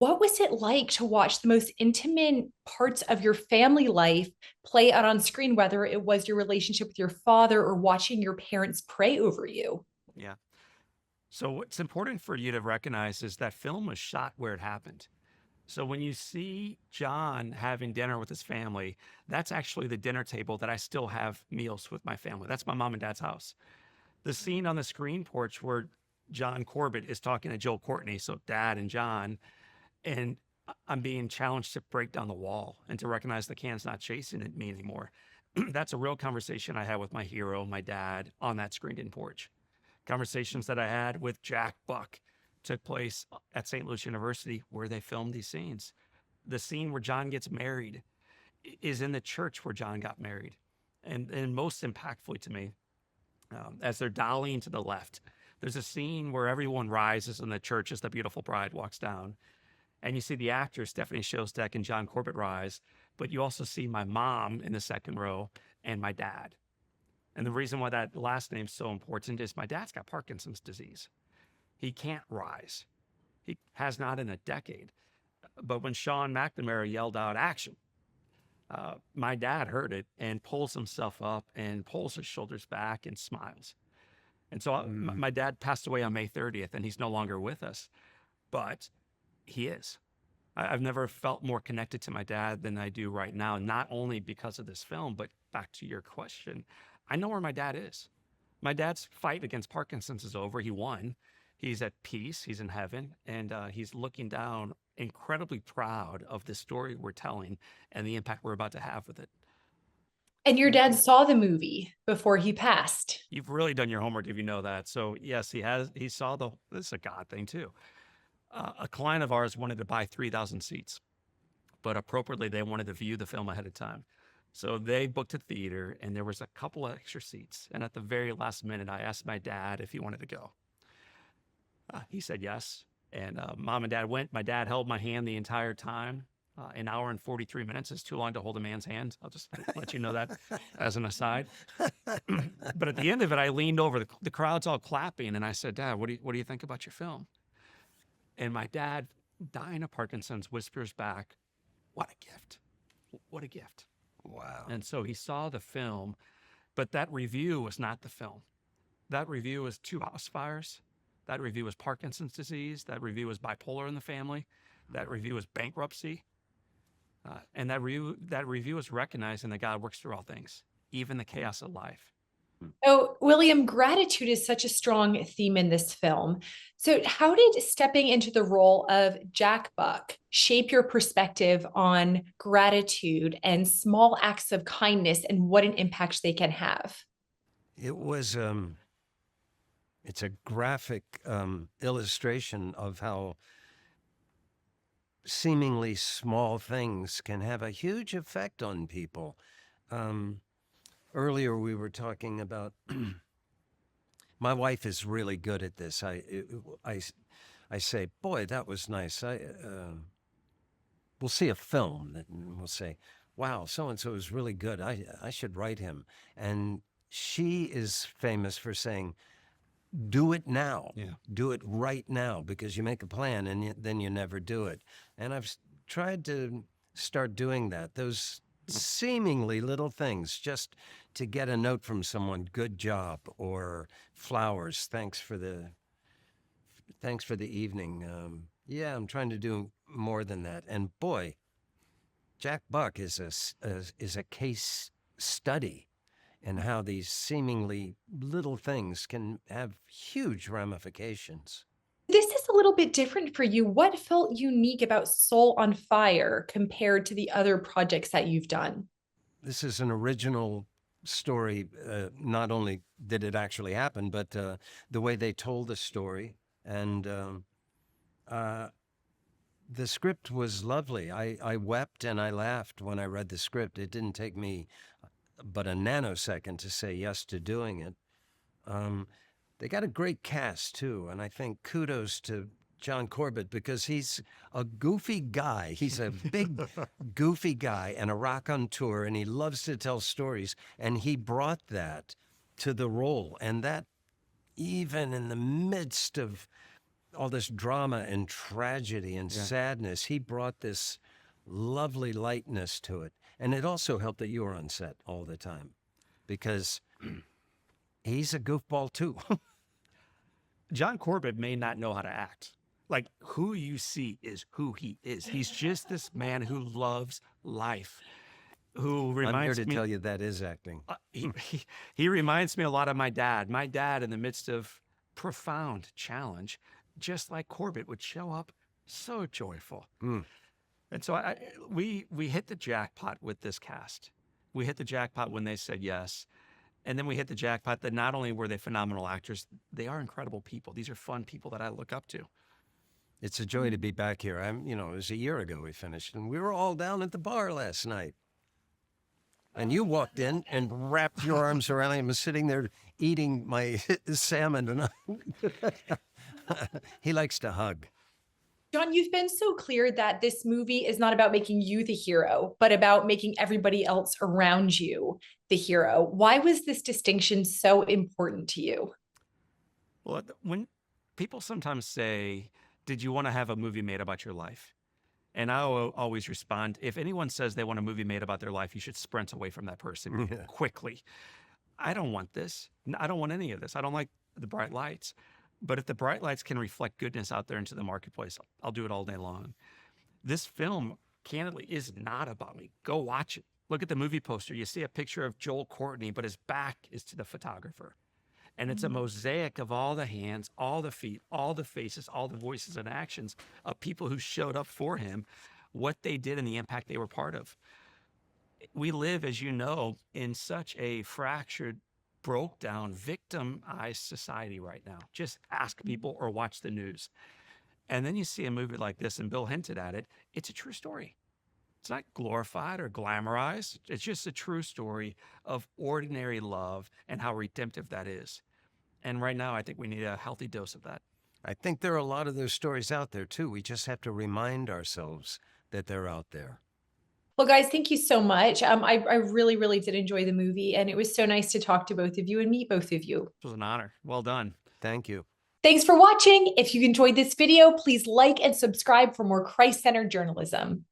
What was it like to watch the most intimate parts of your family life play out on screen, whether it was your relationship with your father or watching your parents pray over you? Yeah. So what's important for you to recognize is that film was shot where it happened. So when you see John having dinner with his family, that's actually the dinner table that I still have meals with my family. That's my mom and dad's house. The scene on the screen porch where John Corbett is talking to Joel Courtney, so dad and John, and I'm being challenged to break down the wall and to recognize the can's not chasing at me anymore. That's a real conversation I had with my hero, my dad, on that screened-in porch. Conversations that I had with Jack Buck took place at St. Louis University where they filmed these scenes. The scene where John gets married is in the church where John got married. And most impactfully to me, as they're dollying to the left, there's a scene where everyone rises in the church as the beautiful bride walks down. And you see the actors, Stephanie Shostak and John Corbett rise, but you also see my mom in the second row and my dad. And the reason why that last name's so important is my dad's got Parkinson's disease. He can't rise. He has not in a decade. But when Sean McNamara yelled out action, my dad heard it and pulls himself up and pulls his shoulders back and smiles. And so Mm. my dad passed away on May 30th and he's no longer with us, but he is. I've never felt more connected to my dad than I do right now, not only because of this film, but back to your question, I know where my dad is. My dad's fight against Parkinson's is over. He won. He's at peace. He's in heaven. And he's looking down, incredibly proud of the story we're telling and the impact we're about to have with it. And your dad saw the movie before he passed. You've really done your homework if you know that. So, yes, he has. He saw this is a God thing, too. A client of ours wanted to buy 3,000 seats, but appropriately, they wanted to view the film ahead of time. So they booked a theater and there was a couple of extra seats. And at the very last minute, I asked my dad if he wanted to go. He said yes. And mom and dad went. My dad held my hand the entire time. An hour and 43 minutes is too long to hold a man's hand. I'll just let you know that as an aside. But at the end of it, I leaned over. The crowd's all clapping. And I said, Dad, what do you think about your film? And my dad, dying of Parkinson's, whispers back, what a gift. What a gift. Wow. And so he saw the film, but that review was not the film. That review was two house fires. That review was Parkinson's disease. That review was bipolar in the family. That review was bankruptcy. And that review is recognizing that God works through all things, even the chaos of life. Oh, William, gratitude is such a strong theme in this film. So, how did stepping into the role of Jack Buck shape your perspective on gratitude and small acts of kindness and what an impact they can have? It was it's a graphic illustration of how seemingly small things can have a huge effect on people. Um, Earlier we were talking about my wife is really good at this. I, I say, boy, that was nice. We'll see a film and we'll say, wow, so and so is really good. I should write him. And she is famous for saying, do it now. Yeah. Do it right now, because you make a plan and then you never do it. And I've tried to start doing that. Those seemingly little things, just to get a note from someone, good job, or flowers, thanks for the evening. Yeah, I'm trying to do more than that. And boy, Jack Buck is a case study in how these seemingly little things can have huge ramifications. This is a little bit different for you. What felt unique about Soul on Fire compared to the other projects that you've done? This is an original story. Not only did it actually happen, but the way they told the story. And uh, the script was lovely. I wept and I laughed when I read the script. It didn't take me but a nanosecond to say yes to doing it. Um, they got a great cast too, and I think kudos to John Corbett because he's a goofy guy. He's a big, goofy guy and a raconteur, and he loves to tell stories. And he brought that to the role, and that even in the midst of all this drama and tragedy and Yeah. sadness. He brought this lovely lightness to it. And it also helped that you were on set all the time because he's a goofball too. John Corbett may not know how to act. Like, who you see is who he is. He's just this man who loves life, who I'm here reminds to me. tell you that is acting. He reminds me a lot of my dad. My dad, in the midst of profound challenge, just like Corbett, would show up so joyful. Mm. And so we hit the jackpot with this cast. We hit the jackpot when they said yes. And then we hit the jackpot that not only were they phenomenal actors, they are incredible people. These are fun people that I look up to. It's a joy to be back here. It was a year ago we finished, and we were all down at the bar last night. And you walked in and wrapped your arms around me and was sitting there eating my salmon. And he likes to hug. John, you've been so clear that this movie is not about making you the hero, but about making everybody else around you the hero. Why was this distinction so important to you? Well, when people sometimes say, did you want to have a movie made about your life? And I always respond, if anyone says they want a movie made about their life, you should sprint away from that person quickly. I don't want this. I don't want any of this. I don't like the bright lights. But if the bright lights can reflect goodness out there into the marketplace, I'll do it all day long. This film, candidly, is not about me. Go watch it. Look at the movie poster. You see a picture of Joel Courtney, but his back is to the photographer. And it's a mosaic of all the hands, all the feet, all the faces, all the voices and actions of people who showed up for him, what they did and the impact they were part of. We live, as you know, in such a fractured, broke down, victimized society right now. Just ask people or watch the news. And then you see a movie like this, and Bill hinted at it, it's a true story. It's not glorified or glamorized. It's just a true story of ordinary love and how redemptive that is. And right now, I think we need a healthy dose of that. I think there are a lot of those stories out there too. We just have to remind ourselves that they're out there. Well, guys, thank you so much. I really, really did enjoy the movie, and it was so nice to talk to both of you and meet both of you. It was an honor. Well done. Thank you. Thanks for watching. If you enjoyed this video, please like and subscribe for more Christ-centered journalism.